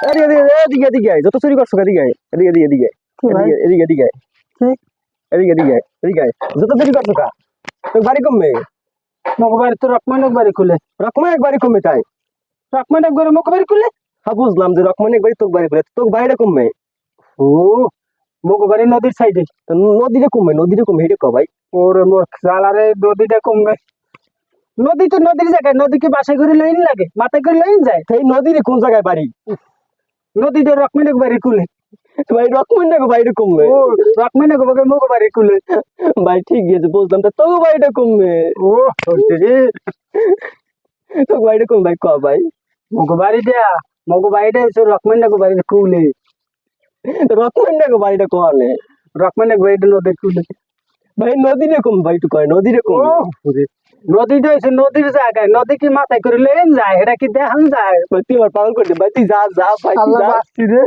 আরে আরে এদিকে এদিকে আয়, যত চুরি করছো এদিকে আয়, এদিকে এদিকে এদিকে এদিকে এদিকে এদিকে আয়, এদিকে এদিকে আয়, এদিকে আয়, যত চুরি করছো কা তোর বাড়ি কমবে মগবাড়ি তো রকমানিক বাড়ি খুলে রকমের এক বাড়ি কমবে তাই রকমানিক বাড়ি মগবাড়ি খুলে। হ্যাঁ বুঝলাম যে রকমের এক বাড়ি তোর বাড়ি করে তোর বাড়িটা কমবে ও মগবাড়ি নদীর সাইডে। নদীটা কমবে এটা ক ভাই ওরে মোর সালারে নদীটা কমবে। নদী তো নদীর জায়গায়, নদী কি বাসায় করে লাইন লাগে, মাথায় করে লাইন যায়? সেই নদীর কোন জায়গায় বাড়ি নদীটা রকমানিক বাড়ি খুলে। ভাই রকমের না বাড়িটা কমবে ও রকমানিক বাড়ি মগবাড়ি খুলে। ভাই ঠিক আছে বুঝলাম তো তোর বাড়িটা কমবে ও হচ্ছে রে তোর বাড়িটা কমবে ভাই ক ভাই মগবাড়িটা এসে রকমানিক বাড়ি খুলে। রকমের না বাড়িটা কনে রকমানিক বাড়িটা নদীর খুলে। ভাই নদীরে কম ভাই একটু কয় নদীরে কম ও নদীটা এসে নদীর জায়গায়, নদী কি মাথায় করে লাইন যায়, এটা কি দেখান যায়? তুই আমার পাগল করতে ভাই তুই যা যা ভাই তুই আল্লাহ যা বাঁচছি রে।